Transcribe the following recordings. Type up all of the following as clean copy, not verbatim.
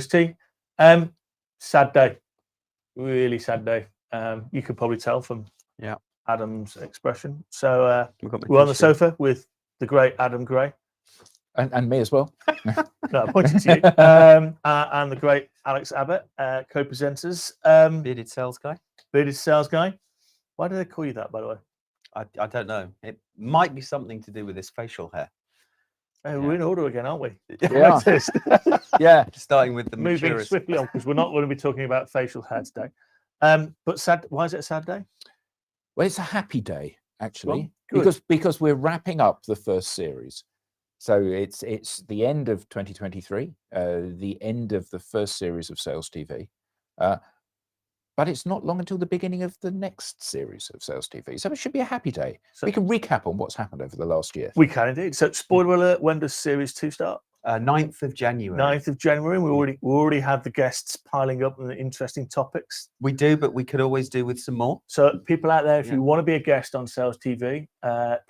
T. Sad day, really sad day. You could probably tell from Adam's expression. So we're on the sofa with the great Adam Gray. And me as well. No, I pointed to you. And the great Alex Abbott, co-presenters. Bearded sales guy. Bearded sales guy. Why do they call you that, by the way? I don't know. It might be something to do with his facial hair. Oh, we're in order again, aren't we? Yeah. Yeah, starting with the moving maturest. swiftly on, because we're not going to be talking about facial hair today. But sad. Why is it a sad day? Well, it's a happy day, actually, Well, because we're wrapping up the first series. So it's the end of 2023, the end of the first series of Sales TV. But it's not long until the beginning of the next series of Sales TV. So it should be a happy day. So we can recap on what's happened over the last year. We can indeed. So spoiler alert, when does series 2 start? 9th of January. 9th of January. We already have the guests piling up and the interesting topics. We do, but we could always do with some more. So people out there, if you want to be a guest on Sales TV,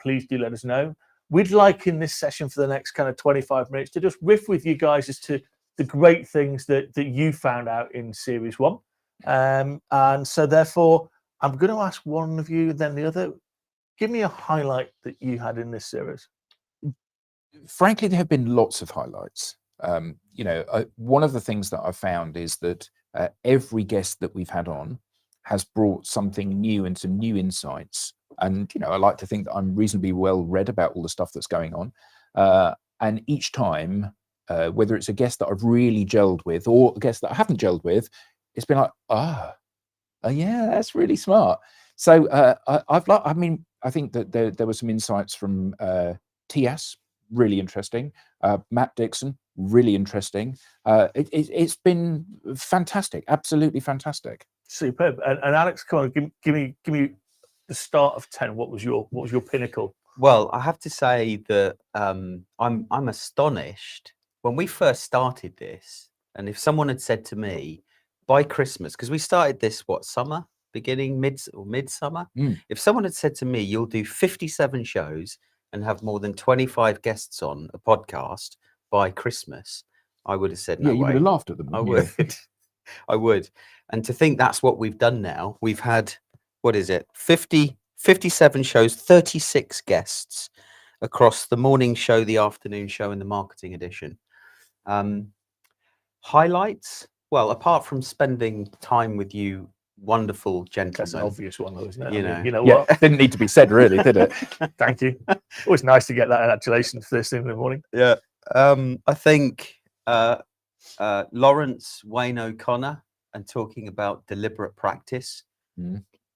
please do let us know. We'd like in this session for the next kind of 25 minutes to just riff with you guys as to the great things that you found out in series 1. And so therefore, I'm going to ask one of you, then the other. Give me a highlight that you had in this series. Frankly, there have been lots of highlights. One of the things that I've found is that every guest that we've had on has brought something new and some new insights. And, I like to think that I'm reasonably well read about all the stuff that's going on. And each time, whether it's a guest that I've really gelled with or a guest that I haven't gelled with, it's been like, yeah, that's really smart. So I think that there were some insights from Tias, really interesting. Matt Dixon, really interesting. It's been fantastic, absolutely fantastic. Superb. And Alex, come on, give me the start of 10. What was your pinnacle? Well, I have to say that I'm astonished when we first started this, and if someone had said to me by Christmas, because we started this summer, beginning midsummer. If someone had said to me, you'll do 57 shows and have more than 25 guests on a podcast by Christmas, I would have said no way. You would have laughed at them. I would. I would. And to think that's what we've done now. We've had, 57 shows, 36 guests across the morning show, the afternoon show, and the marketing edition. Highlights? Well, apart from spending time with you wonderful gentlemen. That's an obvious one, though, isn't it? You know what? Didn't need to be said, really, did it? Thank you. Always nice to get that adulation first thing in the morning. Yeah. I think Lawrence Wayne O'Connor and talking about deliberate practice,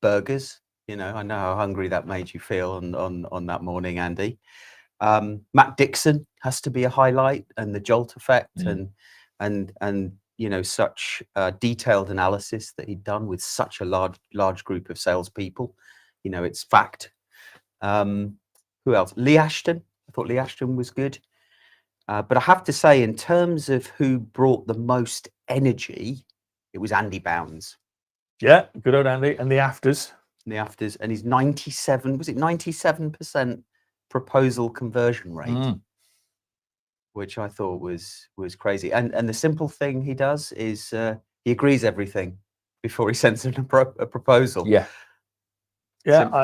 burgers. I know how hungry that made you feel on that morning, Andy. Matt Dixon has to be a highlight, and the jolt effect, and such detailed analysis that he'd done with such a large group of salespeople. It's fact. Who else? Lee Ashton. I thought Lee Ashton was good. But I have to say, in terms of who brought the most energy, it was Andy Bounds. Yeah, good old Andy. And the afters. And his 97% proposal conversion rate. Which I thought was crazy. And the simple thing he does is he agrees everything before he sends in a proposal. Yeah,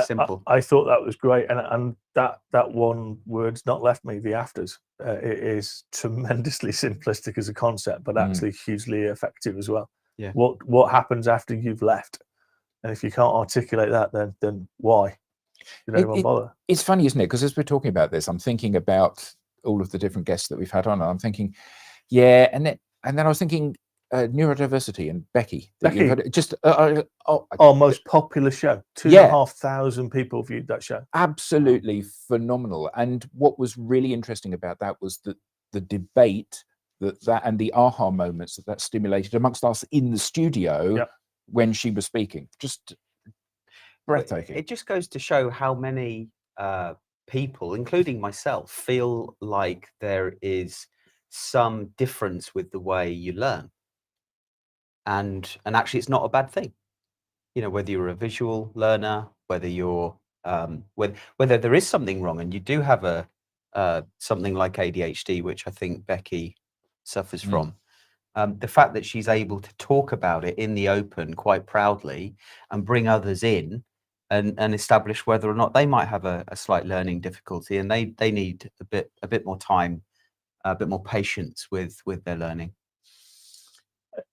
simple. I thought that was great, and that one word's not left me. The afters. It is tremendously simplistic as a concept, but actually hugely effective as well. Yeah. What happens after you've left, and if you can't articulate that, then why? Did anyone bother? It's funny, isn't it? Because as we're talking about this, I'm thinking about all of the different guests that we've had on, and I'm thinking, and then I was thinking neurodiversity and Becky. Just our most popular show. 2,500 people viewed that show. Absolutely phenomenal. And what was really interesting about that was that the debate that and the aha moments that stimulated amongst us in the studio when she was speaking. Just breathtaking. It just goes to show how many people, including myself, feel like there is some difference with the way you learn, and actually it's not a bad thing. Whether you're a visual learner, whether you're whether there is something wrong, and you do have a something like ADHD, which I think Becky suffers from. The fact that she's able to talk about it in the open quite proudly and bring others in and establish whether or not they might have a slight learning difficulty, and they need a bit more time, a bit more patience with their learning.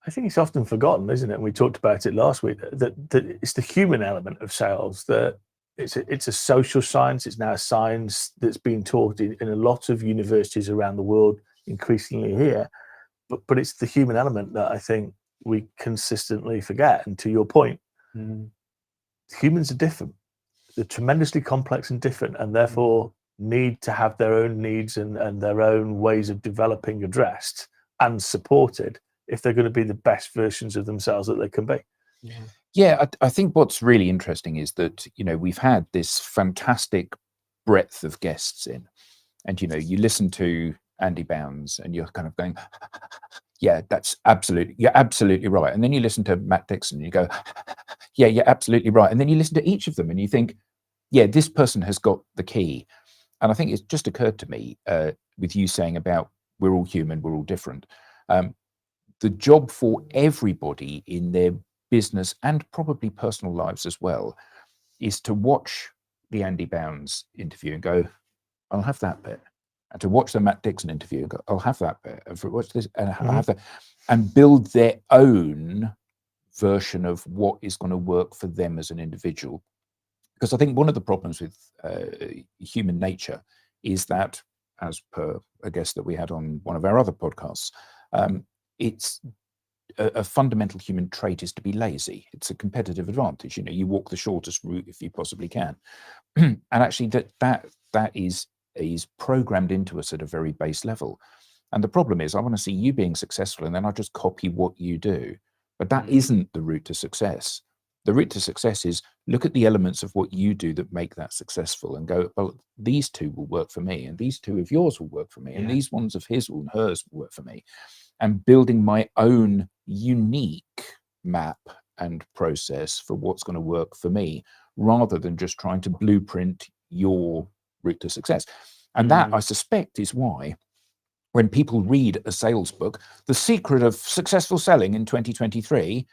I think it's often forgotten, isn't it? And we talked about it last week, that it's the human element of sales, that it's a social science. It's now a science that's being taught in a lot of universities around the world, increasingly here. But it's the human element that I think we consistently forget. And to your point, humans are different. They're tremendously complex and different, and therefore need to have their own needs and their own ways of developing addressed and supported if they're going to be the best versions of themselves that they can be. Yeah, I think what's really interesting is that, you know, we've had this fantastic breadth of guests in, and, you know, you listen to Andy Bounds and you're kind of going, yeah, you're absolutely right. And then you listen to Matt Dixon and you go, yeah, you're absolutely right. And then you listen to each of them and you think, yeah, this person has got the key. And I think it's just occurred to me with you saying about we're all human, we're all different. The job for everybody in their business and probably personal lives as well is to watch the Andy Bounds interview and go, I'll have that bit. And to watch the Matt Dixon interview and go, I'll have that bit. And watch this, and I'll have that. And build their own version of what is going to work for them as an individual. Because I think one of the problems with human nature is that, as per a guest that we had on one of our other podcasts, it's a fundamental human trait is to be lazy. It's a competitive advantage. You know, you walk the shortest route if you possibly can. And actually that is programmed into us at a very base level. And the problem is I want to see you being successful and then I just copy what you do. But that isn't the route to success. The route to success is look at the elements of what you do that make that successful and go, well, these two will work for me and these two of yours will work for me and these ones of his and hers will work for me. And building my own unique map and process for what's going to work for me, rather than just trying to blueprint your route to success. And that, I suspect, is why when people read a sales book, The Secret of Successful Selling in 2023,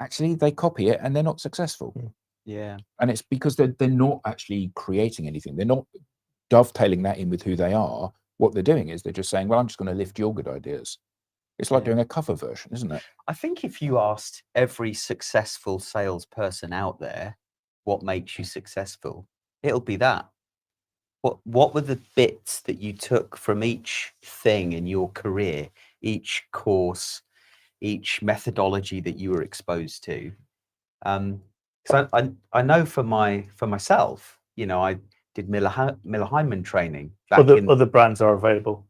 actually they copy it and they're not successful. Yeah. And it's because they're not actually creating anything. They're not dovetailing that in with who they are. What they're doing is they're just saying, well, I'm just going to lift your good ideas. It's like doing a cover version, isn't it? I think if you asked every successful salesperson out there what makes you successful, it'll be that. What were the bits that you took from each thing in your career, each course, each methodology that you were exposed to? So I know for myself, you know, I did Miller Heiman training. Other brands are available.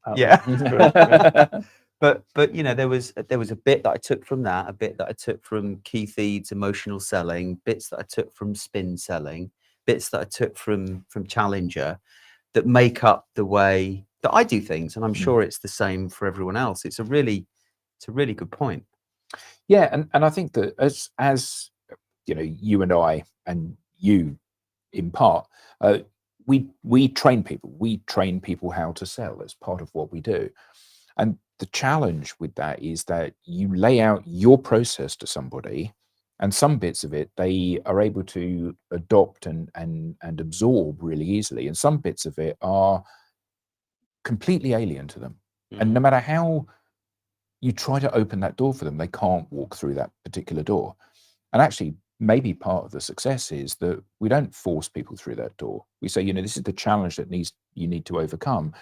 But you know, there was a bit that I took from that, a bit that I took from Keith Eads emotional selling, bits that I took from spin selling, bits that I took from Challenger, that make up the way that I do things, and I'm sure it's the same for everyone else. It's a really good point. Yeah, and I think that as you know, you and I and you in part, we train people. We train people how to sell as part of what we do. And the challenge with that is that you lay out your process to somebody, and some bits of it they are able to adopt and absorb really easily, and some bits of it are completely alien to them. And no matter how you try to open that door for them, they can't walk through that particular door. And actually, maybe part of the success is that we don't force people through that door. We say, you know, this is the challenge that you need to overcome.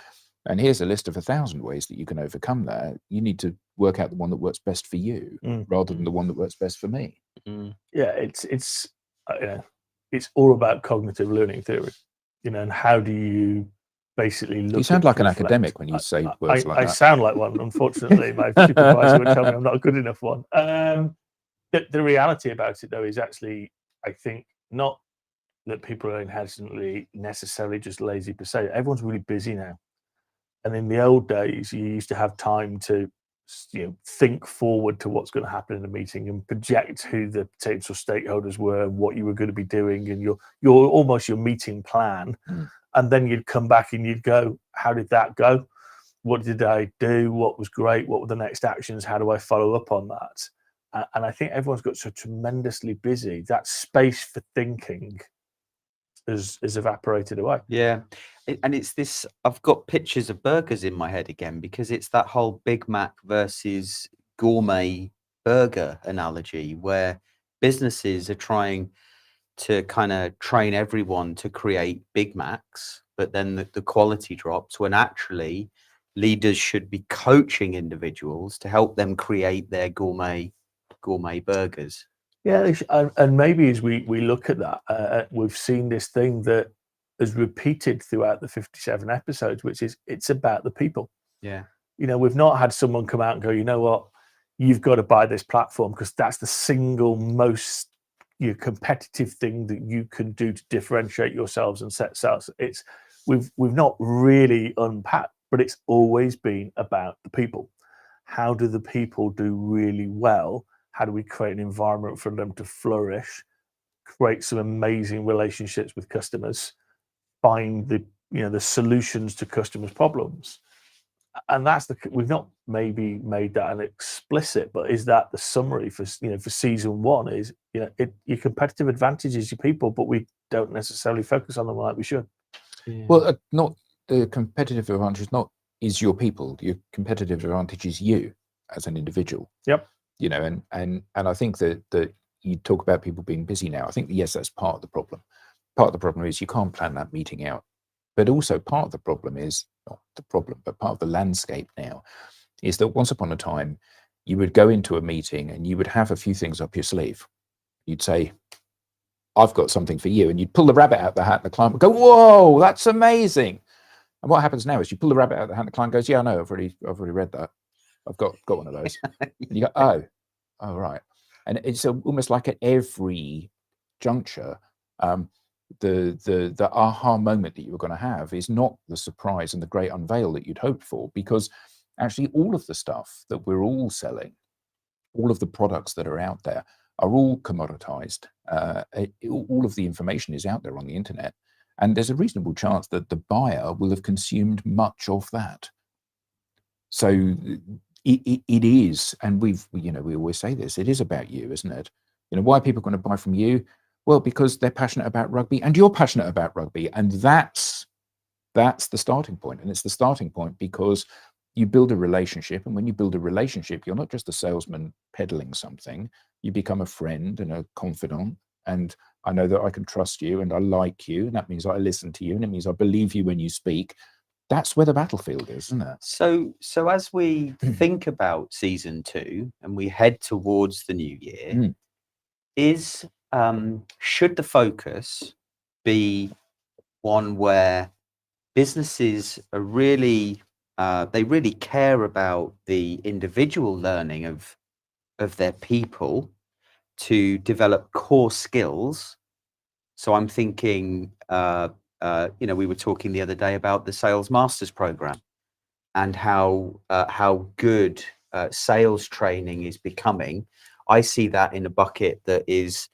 And here's a list of 1,000 ways that you can overcome that. You need to work out the one that works best for you rather than the one that works best for me. Yeah, it's all about cognitive learning theory, you know, and how do you basically look. You sound like an academic when you say words like that. I sound like one. Unfortunately, my supervisor would tell me I'm not a good enough one. The reality about it, though, is actually, I think, not that people are inherently necessarily just lazy per se. Everyone's really busy now. And in the old days, you used to have time to, you know, think forward to what's going to happen in a meeting and project who the potential stakeholders were and what you were going to be doing and your almost your meeting plan. And then you'd come back and you'd go, how did that go? what did I do? What was great? What were the next actions? How do I follow up on that? And I think everyone's got so tremendously busy. That space for thinking is evaporated away. Yeah. And it's this, I've got pictures of burgers in my head again, because it's that whole Big Mac versus gourmet burger analogy, where businesses are trying to kind of train everyone to create Big Macs, but then the quality drops, when actually leaders should be coaching individuals to help them create their gourmet burgers. Yeah, and maybe as we look at that, we've seen this thing that is repeated throughout the 57 episodes, which is it's about the people. Yeah. You know, we've not had someone come out and go, you know what, you've got to buy this platform because that's the single most competitive thing that you can do to differentiate yourselves and set sales. It's we've not really unpacked, but it's always been about the people. How do the people do really well? How do we create an environment for them to flourish, create some amazing relationships with customers, find the solutions to customers' problems? And that's we've not maybe made that an explicit, but is that the summary for for season one? Is your competitive advantage is your people, but we don't necessarily focus on them like we should. Yeah. Well, not the competitive advantage is your people. Your competitive advantage is you as an individual. Yep. And I think that you talk about people being busy now. I think yes, that's part of the problem. Part of the problem is you can't plan that meeting out. But also part of the problem is not the problem, but part of the landscape now is that once upon a time you would go into a meeting and you would have a few things up your sleeve. You'd say, I've got something for you, and you'd pull the rabbit out of the hat, and the client would go, whoa, that's amazing. And what happens now is you pull the rabbit out of the hat, and the client goes, yeah, I know, I've already read that. I've got one of those. And you go, oh, right. And it's almost like at every juncture, the aha moment that you're going to have is not the surprise and the great unveil that you'd hoped for, because actually all of the stuff that we're all selling, all of the products that are out there are all commoditized. All of the information is out there on the internet, and there's a reasonable chance that the buyer will have consumed much of that. So it is, and we always say this, it is about you, isn't it? Why are people going to buy from you? Well, because they're passionate about rugby and you're passionate about rugby. And that's the starting point. And it's the starting point because you build a relationship. And when you build a relationship, you're not just a salesman peddling something. You become a friend and a confidant. And I know that I can trust you and I like you. And that means I listen to you. And it means I believe you when you speak. That's where the battlefield is, isn't it? So as we think about season 2 and we head towards the new year, should the focus be one where businesses are really they really care about the individual learning of their people to develop core skills? So I'm thinking, we were talking the other day about the Sales Masters program and how good sales training is becoming. I see that in a bucket that is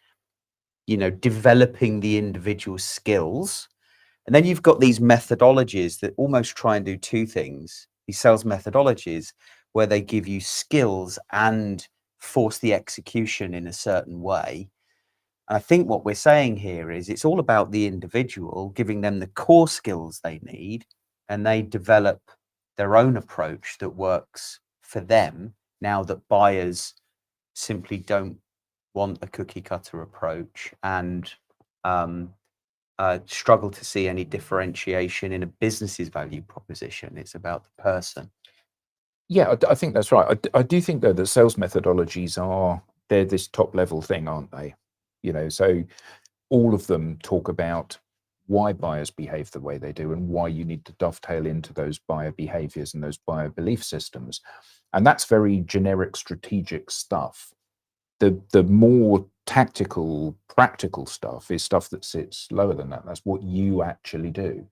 developing the individual skills. And then you've got these methodologies that almost try and do two things, these sales methodologies where they give you skills and force the execution in a certain way. And I think what we're saying here is it's all about the individual, giving them the core skills they need, and they develop their own approach that works for them, now that buyers simply don't want a cookie cutter approach and struggle to see any differentiation in a business's value proposition. It's about the person. Yeah, I think that's right. I do think though that sales methodologies they're this top level thing, aren't they? So all of them talk about why buyers behave the way they do and why you need to dovetail into those buyer behaviors and those buyer belief systems. And that's very generic strategic stuff. The more tactical, practical stuff is stuff that sits lower than that. That's what you actually do.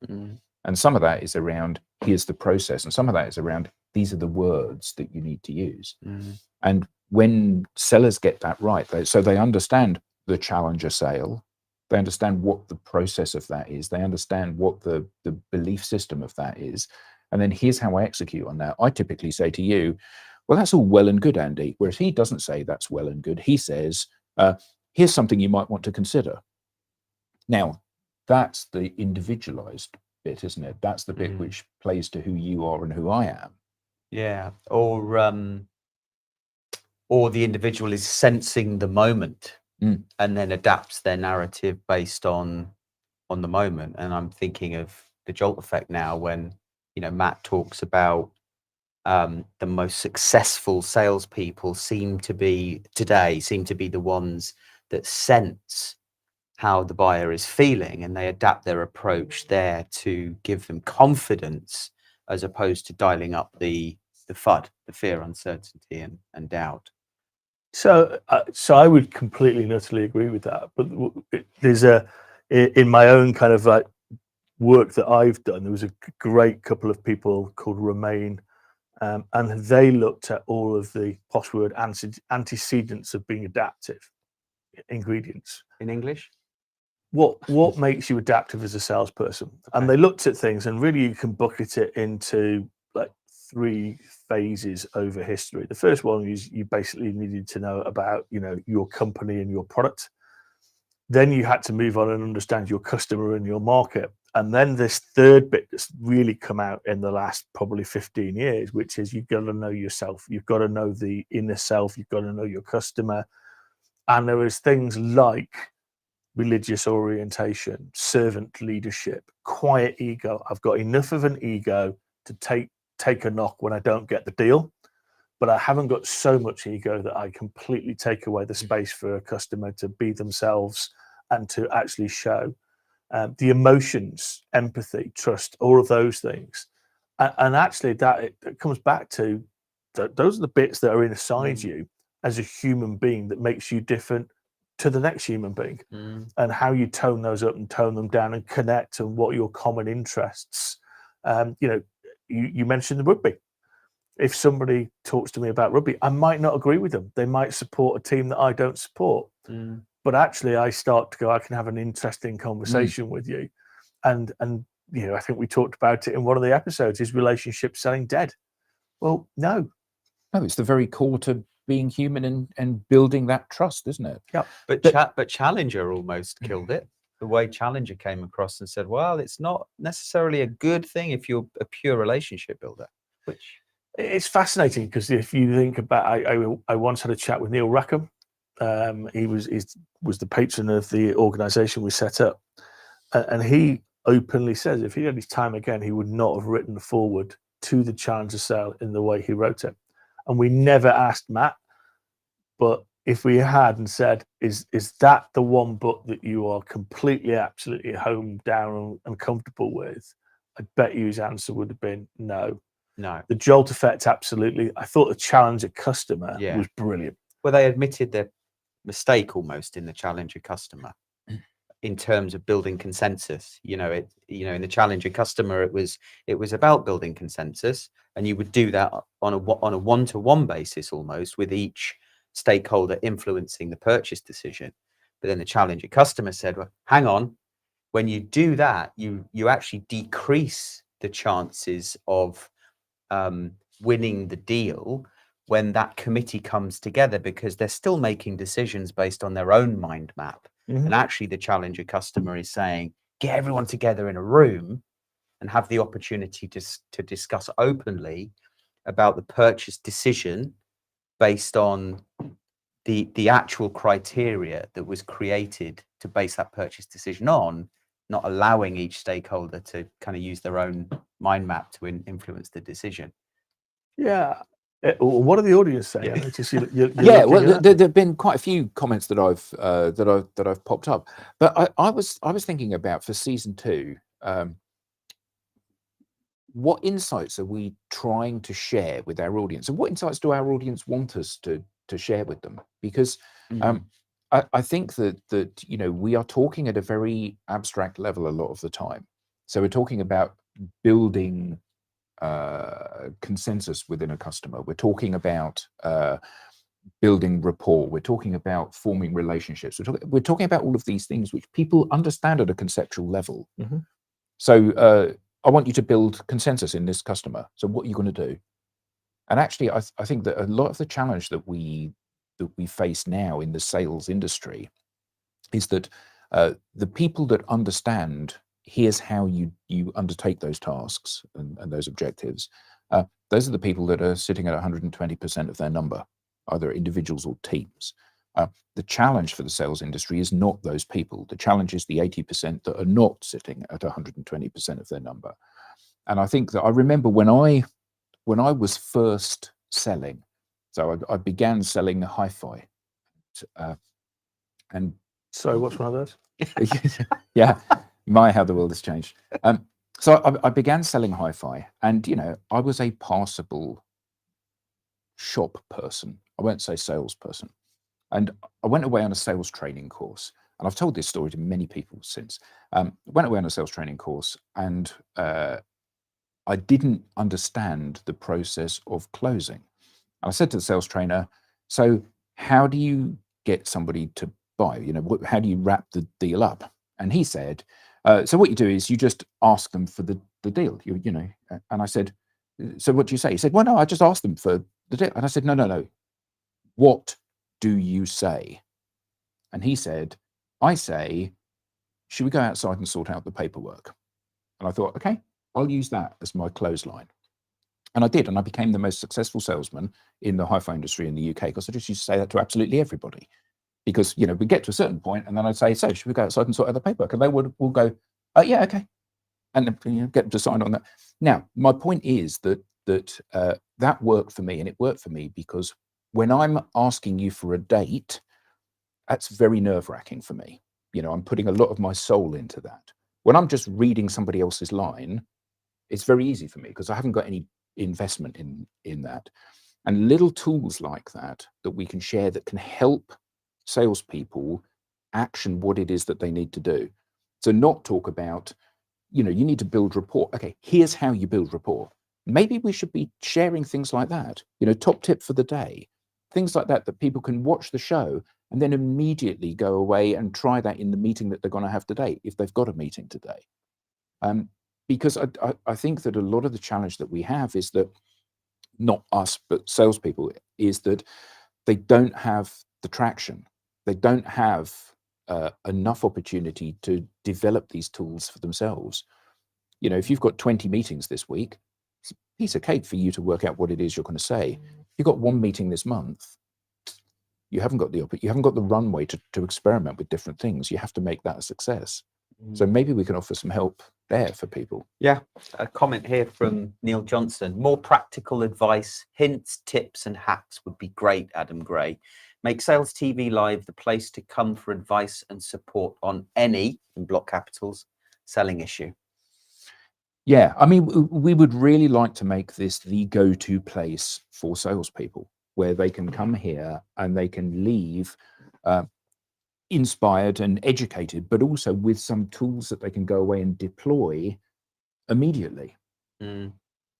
And some of that is around, here's the process. And some of that is around, these are the words that you need to use. And when sellers get that right, so they understand the challenger sale, they understand what the process of that is, they understand what the belief system of that is, and then here's how I execute on that. I typically say to you, well, that's all well and good, Andy. Whereas he doesn't say that's well and good. He says, here's something you might want to consider. Now, that's the individualized bit, isn't it? That's the bit which plays to who you are and who I am. Yeah. Or the individual is sensing the moment and then adapts their narrative based on the moment. And I'm thinking of the jolt effect now when, you know, Matt talks about the most successful salespeople seem to be the ones that sense how the buyer is feeling, and they adapt their approach there to give them confidence, as opposed to dialing up the FUD, the fear, uncertainty, and doubt. So I would completely and utterly agree with that. But there's in my own kind of like work that I've done, there was a great couple of people called Romain, and they looked at all of the possible antecedents of being adaptive, ingredients. In English? What makes you adaptive as a salesperson? And they looked at things, and really you can bucket it into like 3 phases over history. The first one is you basically needed to know about, you know, your company and your product. Then you had to move on and understand your customer and your market. And then this third bit that's really come out in the last probably 15 years, which is you've got to know yourself. You've got to know the inner self. You've got to know your customer. And there is things like religious orientation, servant leadership, quiet ego. I've got enough of an ego to take a knock when I don't get the deal, but I haven't got so much ego that I completely take away the space for a customer to be themselves and to actually show the emotions, empathy, trust, all of those things. And actually that it comes back to those are the bits that are inside you as a human being that makes you different to the next human being, and how you tone those up and tone them down and connect, and what your common interests. You know, you mentioned the rugby. If somebody talks to me about rugby, I might not agree with them. They might support a team that I don't support. But actually I start to go, I can have an interesting conversation with you. And you know, I think we talked about it in one of the episodes, is relationships selling dead? Well, no, it's the very core to being human and building that trust, isn't it? Yeah. But Challenger almost killed it. The way Challenger came across and said, well, it's not necessarily a good thing if you're a pure relationship builder. Which it's fascinating, because if you think about, I once had a chat with Neil Rackham. He was the patron of the organization we set up, and he openly says if he had his time again, he would not have written the forward to the Challenger sale in the way he wrote it. And we never asked Matt, but if we had and said, is that the one book that you are completely, absolutely home down and comfortable with? I bet you his answer would have been no. No. The jolt effect, absolutely. I thought the Challenger customer was brilliant. Well, they admitted their mistake almost in the Challenger customer in terms of building consensus. You know, in the Challenger customer, it was about building consensus, and you would do that on a one-to-one basis almost, with each stakeholder influencing the purchase decision. But then the Challenger customer said, well, hang on, when you do that, you actually decrease the chances of winning the deal when that committee comes together, because they're still making decisions based on their own mind map. And actually the Challenger customer is saying, get everyone together in a room and have the opportunity to discuss openly about the purchase decision based on the actual criteria that was created to base that purchase decision on, not allowing each stakeholder to kind of use their own mind map to influence the decision. Yeah. What are the audience saying? Yeah, well, there've been quite a few comments that I've popped up, but I was thinking about, for season 2, what insights are we trying to share with our audience, and what insights do our audience want us to share with them? Because I think that you know, we are talking at a very abstract level a lot of the time. So we're talking about building consensus within a customer. We're talking about building rapport. We're talking about forming relationships. We're talking about all of these things which people understand at a conceptual level. So I want you to build consensus in this customer. So what are you going to do? And actually, I think that a lot of the challenge that we face now in the sales industry is that the people that understand here's how you undertake those tasks and those objectives, those are the people that are sitting at 120% of their number, either individuals or teams. The challenge for the sales industry is not those people. The challenge is the 80% that are not sitting at 120% of their number. And I think that I remember when I was first selling, so I began selling hi-fi, and Sorry, what's one of those? yeah, how the world has changed. So I began selling hi-fi, and I was a passable shop person. I won't say salesperson. And I went away on a sales training course, and I've told this story to many people since. Went away on a sales training course, and I didn't understand the process of closing. I said to the sales trainer, so how do you get somebody to buy? How do you wrap the deal up? And he said, so what you do is you just ask them for the deal, and I said, so what do you say? He said, well, no, I just asked them for the deal. And I said, no. What do you say? And he said, I say, should we go outside and sort out the paperwork? And I thought, okay, I'll use that as my clothesline. And I did, and I became the most successful salesman in the hi-fi industry in the UK, because I just used to say that to absolutely everybody. Because, we get to a certain point, and then I'd say, so should we go outside and sort out the paperwork? And they will go, yeah, okay. And get them to sign on that. Now, my point is that that worked for me, and it worked for me because when I'm asking you for a date, that's very nerve-wracking for me. I'm putting a lot of my soul into that. When I'm just reading somebody else's line, it's very easy for me because I haven't got any investment in that. And little tools like that we can share that can help salespeople action what it is that they need to do. So not talk about, you need to build rapport. Okay, here's how you build rapport. Maybe we should be sharing things like that. Top tip for the day, things like that people can watch the show and then immediately go away and try that in the meeting that they're going to have today, if they've got a meeting today. Because I think that a lot of the challenge that we have is that, not us, but salespeople, is that they don't have the traction. They don't have enough opportunity to develop these tools for themselves. If you've got 20 meetings this week, it's a piece of cake for you to work out what it is you're going to say. If you've got one meeting this month, you haven't got the runway to experiment with different things. You have to make that a success. So maybe we can offer some help there for people. Yeah, a comment here from Neil Johnson. More practical advice, hints, tips and hacks would be great, Adam Gray. Make Sales TV Live the place to come for advice and support on any, in block capitals, selling issue. Yeah, I mean, we would really like to make this the go-to place for salespeople, where they can come here and they can leave inspired and educated, but also with some tools that they can go away and deploy immediately.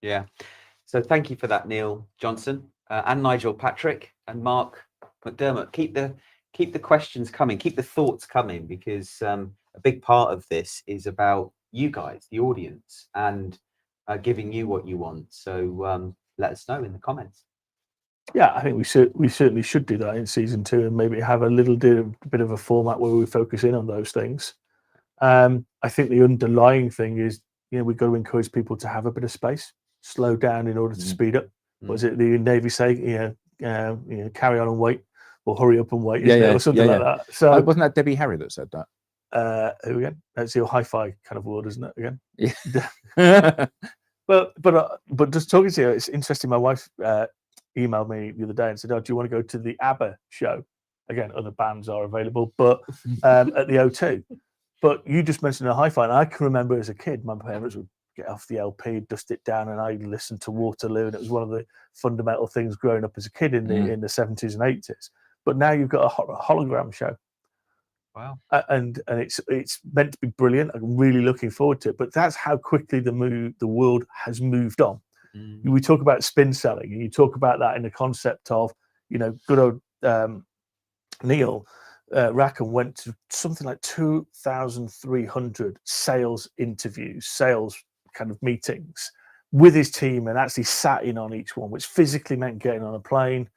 Yeah. So thank you for that, Neil Johnson, and Nigel Patrick and Mark McDermott. Keep the questions coming, keep the thoughts coming, because a big part of this is about you guys, the audience, and giving you what you want. So let us know in the comments. Yeah, I think we certainly should do that in season 2, and maybe have a little bit of a format where we focus in on those things. I think the underlying thing is, we've got to encourage people to have a bit of space, slow down in order to speed up. What was it the Navy say? Carry on and wait, or hurry up and wait, isn't it? Or something like that. So wasn't that Debbie Harry that said that? Who again? That's your hi-fi kind of word, isn't it? Again. Yeah. But just talking to you, it's interesting. My wife emailed me the other day and said, "Oh, do you want to go to the ABBA show?" Again, other bands are available, but at the O2. But you just mentioned a hi-fi, and I can remember as a kid, my parents would get off the LP, dust it down, and I listened to Waterloo, and it was one of the fundamental things growing up as a kid in the 70s and 80s. But now you've got a hologram show. Wow. And it's meant to be brilliant. I'm really looking forward to it. But that's how quickly the world has moved on. We talk about spin selling, and you talk about that in the concept of, good old Neil Rackham went to something like 2,300 sales interviews, sales kind of meetings with his team and actually sat in on each one, which physically meant getting on a plane.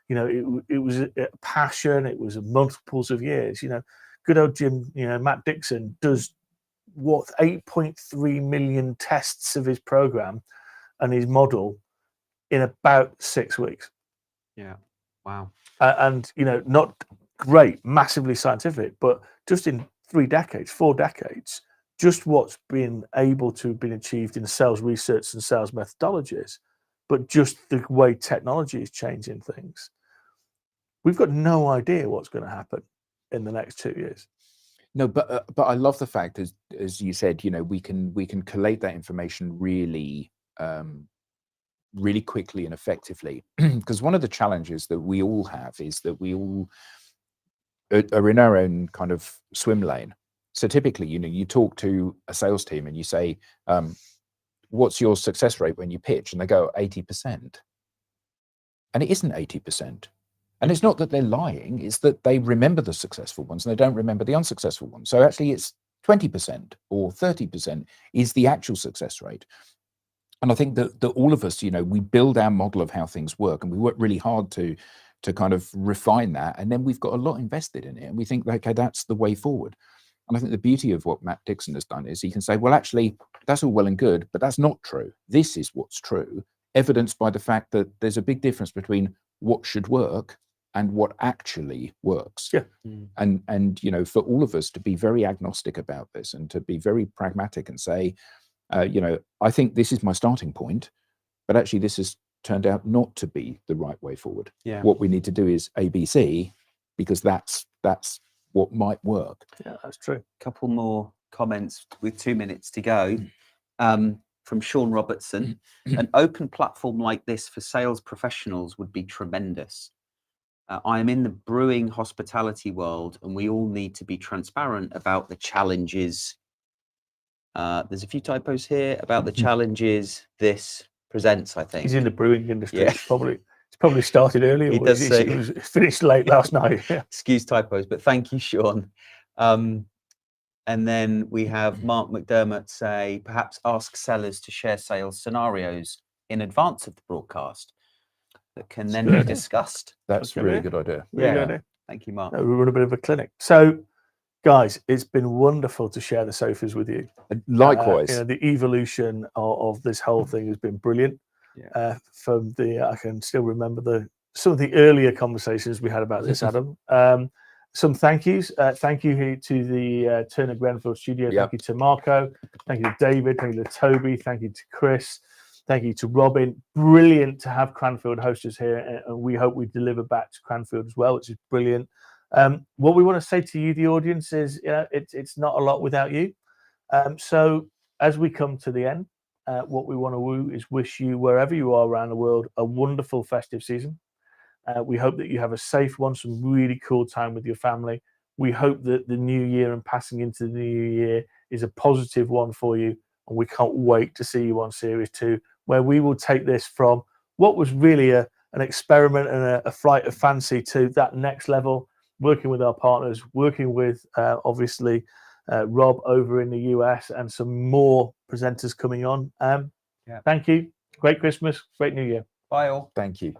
You know, it was a passion. It was multiples of years. You know, good old Jim, you know, Matt Dixon does what 8.3 million tests of his program and his model in about 6 weeks. Yeah. Wow. And you know, not great, massively scientific, but just in 3 decades, 4 decades, just what's been able to have been achieved in sales research and sales methodologies, but just the way technology is changing things. We've got no idea what's going to happen in the next 2 years. No, but I love the fact, as you said, you know, we can collate that information really really quickly and effectively. Because one of the challenges that we all have is that we all are in our own kind of swim lane. So typically, you know, you talk to a sales team and you say, what's your success rate when you pitch? And they go 80%. And it isn't 80%. And it's not that they're lying, it's that they remember the successful ones and they don't remember the unsuccessful ones. So actually it's 20% or 30% is the actual success rate. And I think that all of us, you know, we build our model of how things work and we work really hard to kind of refine that. And then we've got a lot invested in it. And we think, okay, that's the way forward. And I think the beauty of what Matt Dixon has done is he can say, well, actually, that's all well and good, but that's not true. This is what's true, evidenced by the fact that there's a big difference between what should work and what actually works. Yeah. And you know, for all of us to be very agnostic about this and to be very pragmatic and say, you know, I think this is my starting point, but actually this has turned out not to be the right way forward. Yeah. What we need to do is ABC, because that's what might work. Yeah, that's true. Couple more comments with 2 minutes to go. From Sean Robertson, an open platform like this for sales professionals would be tremendous. I am in the brewing hospitality world and we all need to be transparent about the challenges. There's a few typos here about the challenges this presents, I think. He's in the brewing industry. Yeah. It's probably started earlier. He or does say- it was finished late last night. Yeah. Excuse typos, but thank you, Sean. And then we have Mark McDermott say, perhaps ask sellers to share sales scenarios in advance of the broadcast that can then be discussed. That's a really good idea. Really good idea. Thank you, Mark. We run a bit of a clinic. So, guys, it's been wonderful to share the sofas with you. Likewise. You know, the evolution of this whole thing has been brilliant. Yeah. From I can still remember some of the earlier conversations we had about this, Adam. Some thank yous. Thank you to the Turner Grenfell studio. Yep. Thank you to Marco. Thank you to David. Thank you to Toby. Thank you to Chris. Thank you to Robin. Brilliant to have Cranfield host us here, and we hope we deliver back to Cranfield as well, which is brilliant. What we want to say to you, the audience, is it's not a lot without you. So as we come to the end, what we want to is wish you, wherever you are around the world, a wonderful festive season. We hope that you have a safe one, some really cool time with your family. We hope that the new year and passing into the new year is a positive one for you. And we can't wait to see you on Series 2, where we will take this from what was really an experiment and a flight of fancy to that next level, working with our partners, working with, obviously, Rob over in the US and some more presenters coming on. Thank you. Great Christmas. Great New Year. Bye all. Thank you.